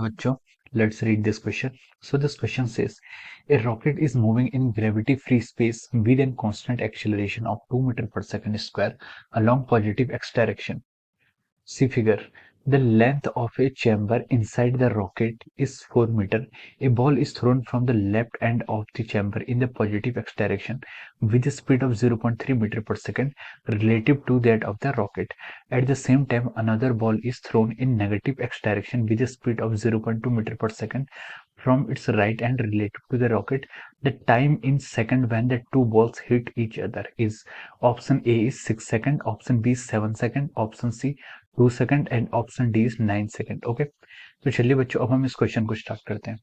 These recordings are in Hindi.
बच्चों, let's read this question. So this question says, a rocket is moving in gravity-free space with a constant acceleration of 2 meter per second square along positive x direction. See figure. The length of a chamber inside the rocket is 4 meter. A ball is thrown from the left end of the chamber in the positive x direction with a speed of 0.3 meter per second relative to that of the rocket. At the same time, another ball is thrown in negative x direction with a speed of 0.2 meter per second from its right end relative to the rocket. The time in second when the two balls hit each other is option A is 6 second, option B is 7 second, option C 2 second and option D is 9 second. Okay, तो चलिए बच्चों अब हम इस क्वेश्चन को स्टार्ट करते हैं।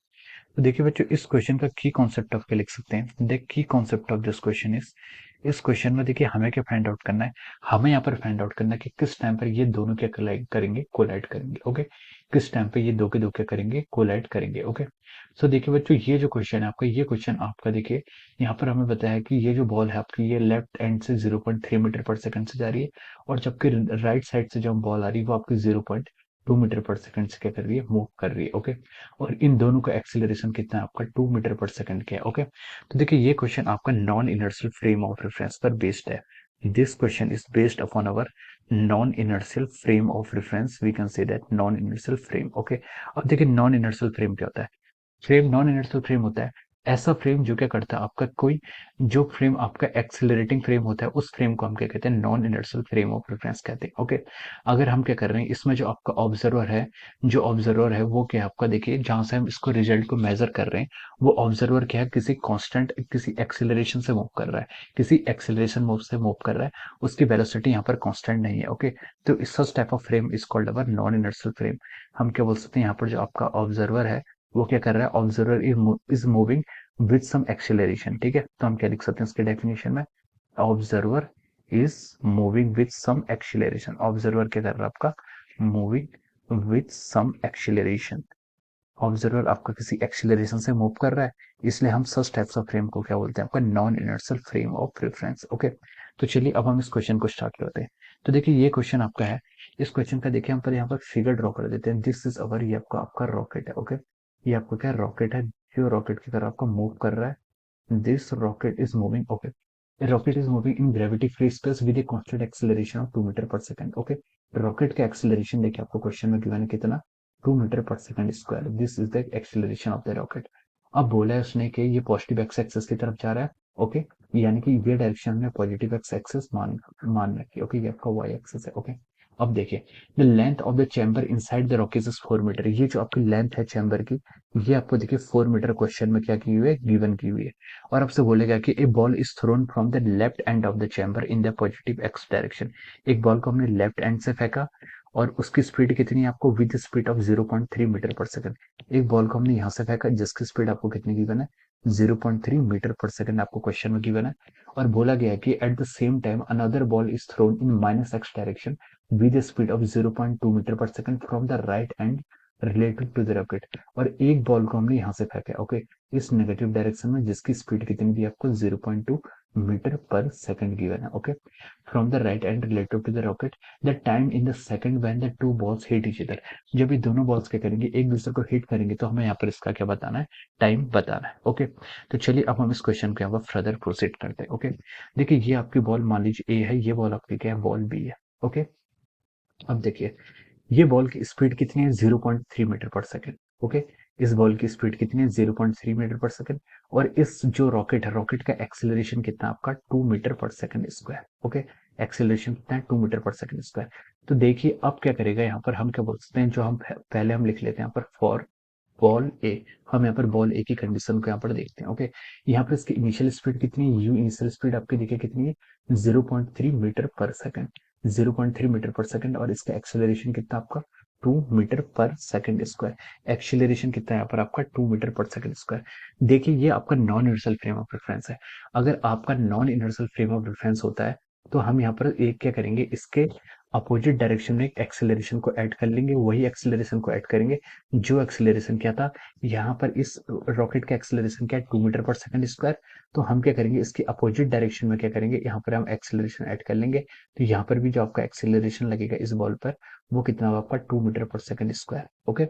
तो देखिए बच्चों, इस क्वेश्चन का की कॉन्सेप्ट आप क्या लिख सकते हैं। The key concept of this question is, इस क्वेश्चन में देखिए हमें क्या फाइंड आउट करना है। हमें यहाँ पर फाइंड आउट करना है कि किस टाइम पर ये दोनों क्या करेंगे, कोलाइड करेंगे। ओके, किस टाइम पे ये दो के दो क्या करेंगे, कोलाइड करेंगे। ओके, सो देखिए बच्चों, ये जो क्वेश्चन है आपका, ये क्वेश्चन आपका देखिए यहाँ पर हमें बताया है कि ये जो बॉल है आपकी, ये लेफ्ट एंड से 0.3 मीटर पर सेकंड से जा रही है, और जबकि राइट साइड से जो बॉल आ रही है वो आपकी 0.2 मीटर पर सेकंड से क्या कर रही है, मूव कर रही है। ओके, और इन दोनों का एक्सीलरेशन कितना है आपका, 2 मीटर पर सेकंड का है। ओके, तो देखिए ये क्वेश्चन आपका non inertial frame of reference पर बेस्ड है। This question is based upon our non inertial frame of reference, we can say that non inertial frame. Okay, अब देखिए नॉन इनर्शियल फ्रेम क्या होता है। फ्रेम, नॉन इनर्शियल फ्रेम होता है ऐसा फ्रेम जो क्या करता है आपका, कोई जो फ्रेम आपका एक्सिलरेटिंग फ्रेम होता है उस फ्रेम को हम क्या कहते हैं, non inertial frame of reference कहते हैं। ओके, अगर हम क्या कर रहे हैं, इसमें जो आपका ऑब्जर्वर है, जो ऑब्जर्वर है वो क्या है आपका, देखिए जहां से हम इसको रिजल्ट को मेजर कर रहे हैं, वो ऑब्जर्वर क्या है, किसी कांस्टेंट, किसी एक्सिलरेशन से मूव कर रहा है, किसी एक्सिलरेशन मूव से मूव कर रहा है, उसकी वेलोसिटी यहाँ पर कांस्टेंट नहीं है। ओके, तो इस such type of frame is called our non inertial frame. हम क्या बोल सकते हैं, यहाँ पर जो आपका ऑब्जर्वर है वो क्या कर रहा है, observer is moving with some acceleration. ठीक है, तो हम क्या लिख सकते हैं इसके डेफिनेशन में, observer is moving with some acceleration. Observer क्या कर रहा है आपका, moving with some acceleration. Observer आपका किसी एक्सेलरेशन से मूव कर रहा है, इसलिए हम सच टाइप्स ऑफ फ्रेम को क्या बोलते हैं, आपका non inertial frame of reference. Okay, तो चलिए अब हम इस क्वेश्चन को स्टार्ट करते हैं। तो देखिए ये क्वेश्चन आपका है, इस क्वेश्चन का देखिए हम पर यहाँ पर फिगर ड्रॉ कर देते हैं। दिस इज अवर, ये आपका आपका रॉकेट है। ओके, ये आपका क्या रॉकेट है, जो रॉकेट की तरह आपका मूव कर रहा है। This rocket is moving. Okay, rocket is moving in gravity free space with a constant acceleration of 2 metre पर सेकंड। ओके, रॉकेट का एक्सेलरेशन देखिए आपको क्वेश्चन में गिवन है कितना, 2 मीटर पर second square. This is the acceleration of the rocket. अब बोला है उसने कि ये पॉजिटिव एक्स एक्सिस की तरफ जा रहा है। ओके, यानी कि ये डायरेक्शन में पॉजिटिव एक्स एक्सिस मान रखिए। ओके, ये आपका वाई एक्सिस है। ओके, अब देखिए the length of the chamber inside the rocket is 4 metre. ये जो आपकी लेंथ है चैम्बर की, ये आपको देखिए 4 मीटर क्वेश्चन में क्या की हुई है, गिवन की हुई है। और आपसे बोलेगा कि a ball is thrown from the left end of the chamber in the positive X direction. एक बॉल को हमने लेफ्ट एंड से फेंका, और उसकी स्पीड कितनी है आपको, विद स्पीड ऑफ 0.3 मीटर पर सेकंड। एक बॉल को हमने यहाँ से फेंका जिसकी स्पीड आपको कितनी गिवन है, 0.3 मीटर पर सेकंड आपको क्वेश्चन में गिवन है। और बोला गया है कि at the same time another ball is thrown in minus X direction with a speed of 0.2 metre पर second from the right end related to the rocket. और एक बॉल को हमने यहाँ से फेंका है। ओके, इस नेगेटिव डायरेक्शन में जिसकी स्पीड कितनी दी आपको, 0.2 मीटर पर सेकंड गिवन है। Okay, from the right end relative to the rocket, the time in the second when the two balls hit each other. जब ये दोनों बॉल्स क्या करेंगे, एक दूसरे को हिट करेंगे, तो हमें यहाँ पर इसका क्या बताना है, टाइम बताना है। ओके, तो चलिए अब हम इस क्वेश्चन को यहाँ पर फर्दर प्रोसीड करते हैं। ओके, देखिए ये आपकी बॉल मान लीजिए ए है, ये बॉल आपकी क्या है, बॉल बी है। ओके, अब देखिए ये बॉल की स्पीड कितनी है, 0.3 मीटर पर सेकंड। ओके, इस बॉल की स्पीड कितनी है, 0.3 मीटर पर सेकंड। और इस जो रॉकेट है, रॉकेट का एक्सेलरेशन कितना आपका, 2 मीटर पर सेकंड स्क्वायर। ओके, एक्सेलरेशन कितना है, 2 मीटर पर सेकंड स्क्वायर। तो देखिए अब क्या करेगा, यहाँ पर हम क्या बोल सकते हैं, जो हम पहले हम लिख लेते हैं यहाँ पर फॉर बॉल ए। हम यहाँ पर बॉल ए की कंडीशन को यहाँ पर देखते हैं। ओके, यहाँ पर इसकी इनिशियल स्पीड कितनी है, यू इनिशियल स्पीड आपकी देखिए कितनी है, 0.3 मीटर पर सेकंड। 0.3 मीटर पर सेकंड, और इसका एक्सेलरेशन कितना आपका, 2 मीटर पर सेकंड स्क्वायर। एक्सेलरेशन कितना है यहाँ पर आपका, 2 मीटर पर सेकंड स्क्वायर। देखिए ये आपका non inertial frame of reference है। अगर आपका non inertial frame of reference होता है, तो हम यहाँ पर एक क्या करेंगे, इसके अपोजिट डायरेक्शन में एक एक्सेलरेशन को ऐड कर लेंगे, वही एक्सेलरेशन को ऐड करेंगे जो एक्सेलरेशन क्या था, यहाँ पर इस रॉकेट का एक्सेलरेशन क्या है, 2 मीटर पर सेकंड स्क्वायर। तो हम क्या करेंगे, इसकी अपोजिट डायरेक्शन में क्या करेंगे, यहाँ पर हम एक्सेलरेशन ऐड कर लेंगे। तो यहाँ पर भी जो आपका एक्सेलरेशन लगेगा इस बॉल पर, वो कितना होगा आपका 2 मीटर पर सेकंड स्क्वायर। ओके,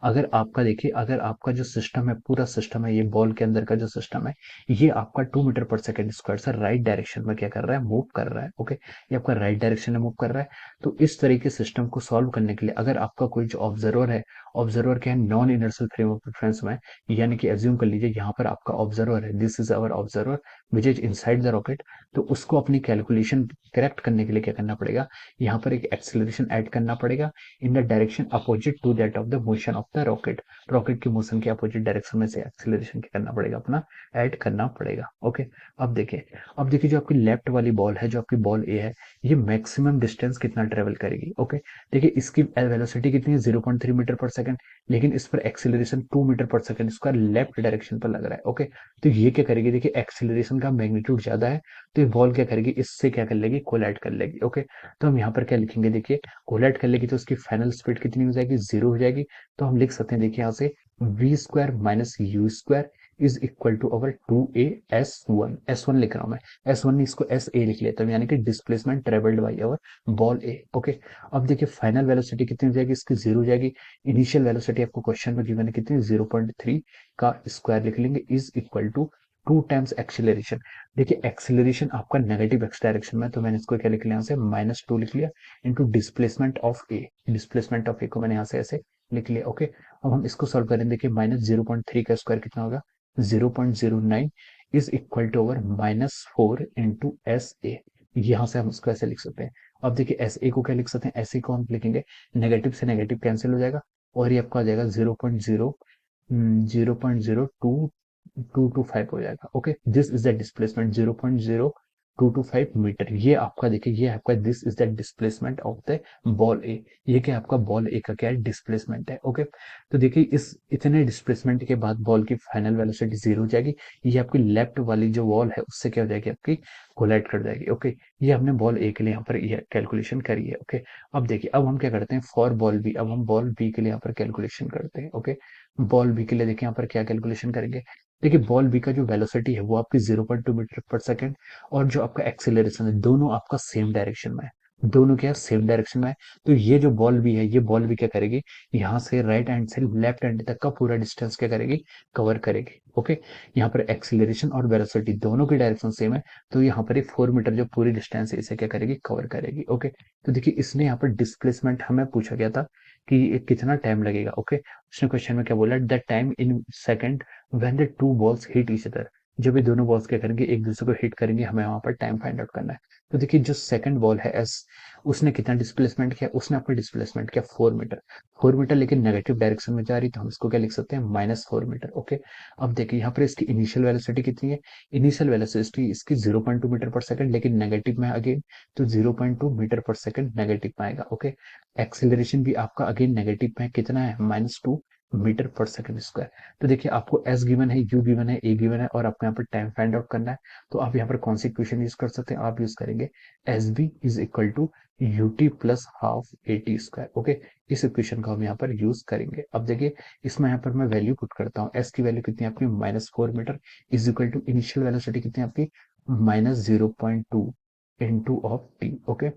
अगर आपका देखिए, अगर आपका जो सिस्टम है, पूरा सिस्टम है, ये बॉल के अंदर का जो सिस्टम है, ये आपका 2 मीटर पर सेकंड स्क्वायर से राइट डायरेक्शन में क्या कर रहा है, मूव कर रहा है। ओके, ये आपका राइट डायरेक्शन में मूव कर रहा है। तो इस तरह के सिस्टम को सॉल्व करने के लिए अगर आपका कोई जो ऑब्जर्वर है, ऑब्जर्वर क्या है, non inertial frame of reference में, यानी कि एज्यूम कर लीजिए यहाँ पर आपका ऑब्जर्वर है, this is our observer which is inside the rocket. तो उसको अपनी कैलकुलेशन करेक्ट करने के लिए क्या करना पड़ेगा, यहाँ पर एक एक्सेलरेशन ऐड करना पड़ेगा in the direction opposite to that of the motion of the rocket. Rocket की मोशन के अपोजिट डायरेक्शन में से एक्सेलरेशन क्या करना पड़ेगा, अपना ऐड करना पड़ेगा। ओके, अब देखिए, अब देखिए जो आपकी लेफ्ट वाली बॉल है, जो आपकी बॉल ए है, ये मैक्सिमम डिस्टेंस कितना ट्रेवल करेगी। ओके, देखिए इसकी वेलोसिटी कितनी है, 0.3 मीटर पर सेकंड, लेकिन इस पर एक्सेलरेशन 2 मीटर पर सेकंड स्क्वायर लेफ्ट डायरेक्शन पर लग रहा है। ओके, तो ये क्या करेगी, देखिए एक्सेलरेशन का मैग्नीट्यूड ज्यादा है, तो ये बॉल क्या करेगी, इससे क्या कर लेगी, कोलाइड कर लेगी। ओके, तो हम यहाँ पर क्या लिखेंगे, देखिए कोलाइड कर लेगी तो उसकी फाइनल स्पीड कितनी हो जाएगी, 0 हो जाएगी। तो हम लिख सकते हैं, देखिए यहाँ से v² - u² is equal to our 2a s1, s1 लिख रहा हूं मैं, s1 नहीं, इसको sa लिख लेता हूँ, यानी कि displacement travelled by our ball A. Okay, अब देखिए फाइनल वेलोसिटी कितनी हो जाएगी, इसकी 0 हो जाएगी। इनिशियल वेलोसिटी आपको क्वेश्चन में गिवन है कितनी, 0.3 का स्क्वायर लिख लेंगे, is equal to 2 times acceleration. देखिए एक्सीलरेशन आपका नेगेटिव एक्स डायरेक्शन में, तो मैंने इसको क्या लिख लिया, यहाँ से -2 लिख लिया, into displacement of A, displacement of A को मैंने यहाँ से ऐसे लिख लिया। ओके, अब हम इसको सॉल्व करें, देखिए -0.3 का स्क्वायर कितना होगा, 0.09 is equal to over -4 into S A. यहाँ से हम इसको ऐसे लिख सकते हैं। अब देखिए एस ए को क्या लिख सकते हैं, एस ए को हम लिखेंगे, नेगेटिव से नेगेटिव कैंसिल हो जाएगा, और ये आपका आ जाएगा 0.0225 हो जाएगा। Okay, this is the displacement 0.0225 metre. ये आपका देखिए, ये आपका this is the displacement of the ball A. ये क्या आपका बॉल ए का क्या है, डिस्प्लेसमेंट है। ओके, तो देखिए इस इतने डिस्प्लेसमेंट के बाद बॉल की फाइनल वेलोसिटी 0 हो जाएगी। ये आपकी लेफ्ट वाली जो वॉल है उससे क्या हो जाएगी, आपकी कोलाइड कर जाएगी। ओके, ये हमने बॉल ए के लिए यहाँ पर ये कैलकुलेशन करी है। ओके, अब देखिए, अब हम क्या करते हैं फॉर बॉल बी, अब हम बॉल बी के लिए यहाँ पर कैलकुलेशन करते हैं। ओके, बॉल बी के लिए देखिए यहाँ पर क्या कैलकुलेशन करेंगे, देखिए बॉल बी का जो वेलोसिटी है वो आपकी 0.2 मीटर पर सेकंड, और जो आपका एक्सेलरेशन है, दोनों आपका सेम डायरेक्शन में है, दोनों क्या सेम डायरेक्शन में है। तो ये जो बॉल बी है, ये बॉल बी क्या करेगी, यहाँ से राइट हैंड से लेफ्ट हैंड तक का पूरा डिस्टेंस क्या करेगी, कवर करेगी। ओके, यहाँ पर एक्सीलरेशन और वेलोसिटी दोनों की डायरेक्शन सेम है, तो यहाँ पर 4 मीटर जो पूरी डिस्टेंस है इसे क्या करेगी, कवर करेगी। ओके, तो देखिए इसने यहाँ पर डिस्प्लेसमेंट हमें पूछा गया था कि ये कितना टाइम लगेगा। ओके, उसने क्वेश्चन में क्या बोला, the time in second when the two balls hit each other. जब ये दोनों बॉल्स क्या करेंगे, एक दूसरे को हिट करेंगे, हमें वहां पर टाइम फाइंड आउट करना है। तो देखिए जो सेकंड बॉल है एस, उसने कितना डिस्प्लेसमेंट किया, उसने आपका डिस्प्लेसमेंट किया 4 मीटर, 4 मीटर, लेकिन नेगेटिव डायरेक्शन में जा रही, तो हम इसको क्या लिख सकते हैं, -4 मीटर। ओके, अब देखिए यहाँ पर इसकी इनिशियल वेलोसिटी कितनी है, इनिशियल वेलोसिटी इसकी 0.2 मीटर पर सेकंड, लेकिन नेगेटिव में अगेन, तो 0.2 मीटर पर सेकंड नेगेटिव में आएगा। ओके, एक्सेलरेशन भी आपका अगेन नेगेटिव में कितना है, -2 मीटर पर सेकंड स्क्वायर। तो देखिए आपको एस गिवन है, यू गिवन है, ए गिवन है, और आपको यहाँ पर टाइम फाइंड आउट करना है। तो आप यहाँ पर कौन सी इक्वेशन यूज कर सकते हैं, आप यूज करेंगे S B is equal to U T plus half A T square. Okay, इस इक्वेशन को हम यहाँ पर यूज करेंगे। अब देखिए इसमें यहाँ पर मैं वैल्यू पुट करता हूँ, एस की वैल्यू कितनी है आपकी, -4 metre, is equal to initial velocity कितनी है आपकी, -0.2 into of T. Okay,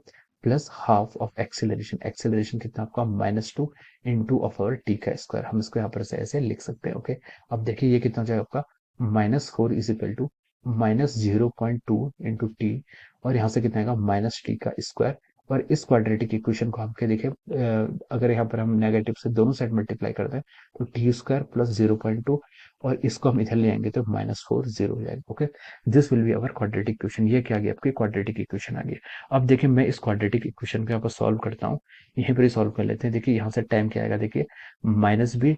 plus half of acceleration, acceleration कितना आपका, -2 इंटू ऑफ आवर टी का स्क्वायर। हम इसको यहाँ पर से ऐसे लिख सकते हैं। ओके, अब देखिए ये कितना हो जाएगा आपका, -4 is equal to -0.2 into T, और यहाँ से कितना आएगा, -t का स्क्वायर। और इस क्वाड्रेटिक इक्वेशन को हम क्या देखें, अगर यहाँ पर हम नेगेटिव से दोनों साइड मल्टीप्लाई करते हैं, तो टी स्क्वायर प्लस 0.2, और इसको हम इधर ले आएंगे तो -4 0 हो जाएगा। Okay, this will be our quadratic equation. ये क्या आ गया, आपकी क्वाड्रेटिक इक्वेशन आ गई। अब देखिए मैं इस क्वाड्रेटिक इक्वेशन को यहाँ पर सॉल्व करता हूँ, यहीं पर ही सॉल्व कर लेते हैं। देखिए यहाँ से टाइम क्या आएगा, देखिए -b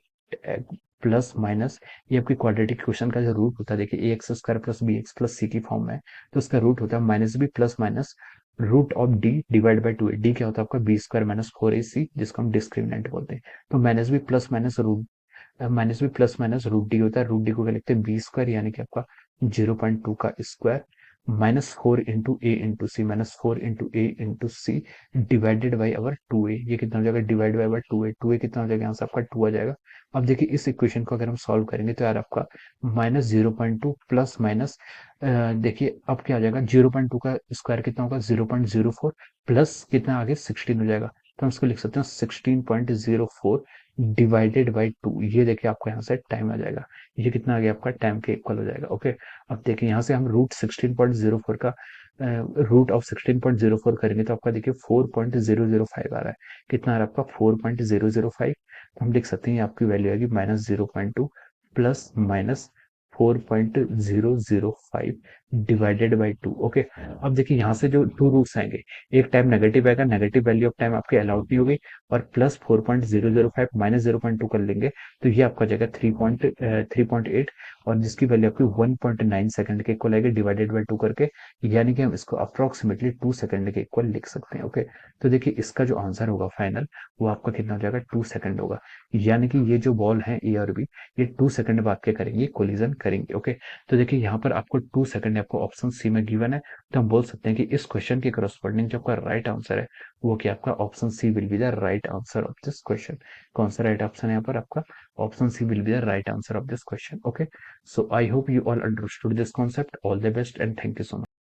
प्लस माइनस, ये आपकी क्वाड्रेटिक इक्वेशन का जो रूट होता है, देखिए A X square plus B X plus C की फॉर्म में है, तो उसका रूट होता है -b plus minus root of D divide by 2a। D क्या होता है आपका, b² - 4ac, जिसको हम डिस्क्रिमिनेंट बोलते हैं। तो minus B plus minus root D होता है, रूट डी को क्या लिखते हैं, b² यानी कि आपका 0.2 का square, -4 into A into C, -4 into A into C divided by our 2a। ये कितना हो जाएगा, divide by our 2a, 2a कितना हो जाएगा, यहाँ से आपका 2 आ जाएगा। अब देखिए इस इक्वेशन को अगर हम सॉल्व करेंगे तो यार आपका -0.2 प्लस माइनस, देखिए अब क्या आ जाएगा, 0.2 का स्क्वायर कितना होगा, 0.04, प्लस कितना आगे 16 हो जाएगा, तो हम इसको लिख सकते हैं 16.04 डिवाइडेड बाई 2। ये देखिए आपको यहाँ से टाइम आ जाएगा, ये कितना आ गया आपका टाइम के इक्वल हो जाएगा। ओके, अब देखिए यहाँ से हम रूट 16.04 का रूट ऑफ 16.04 करेंगे तो आपका देखिए 4.005 आ रहा है। कितना आ रहा है आपका 4.005। तो हम लिख सकते हैं ये आपकी वैल्यू आएगी -0.2 plus minus 4.005 divided by 2। Okay, अब देखिए यहाँ से जो टू रूट्स आएंगे, एक टाइम नेगेटिव आएगा, नेगेटिव वैल्यू ऑफ टाइम आपकी अलाउड नहीं होगी, और प्लस 4.005 माइनस 0.2 कर लेंगे तो ये आपका जाएगा 3.8, और जिसकी वैल्यू आपकी 1.9 सेकंड के इक्वल आएगी डिवाइडेड बाई 2 करके, यानी कि हम इसको अप्रोक्सीमेटली 2 सेकंड के इक्वल लिख सकते हैं। ओके, तो देखिए इसका जो आंसर होगा फाइनल, वो आपका कितना हो जाएगा 2 सेकंड होगा, यानी कि ये जो बॉल है ए और बी, ये 2 सेकंड बाद के करेंगे, कोलिजन करेंगे। ओके, तो देखिए यहाँ पर आपको 2 सेकंड आपको ऑप्शन सी में गिवन है, तो हम बोल सकते हैं कि इस क्वेश्चन के करस्पॉन्डिंग जो आपका राइट आंसर है वो क्या आपका option C will be the right answer of this question. कौन सा राइट ऑप्शन है यहाँ पर आपका, option C will be the right answer of this question. Okay, so I hope you all understood this concept. All the best and thank you so much.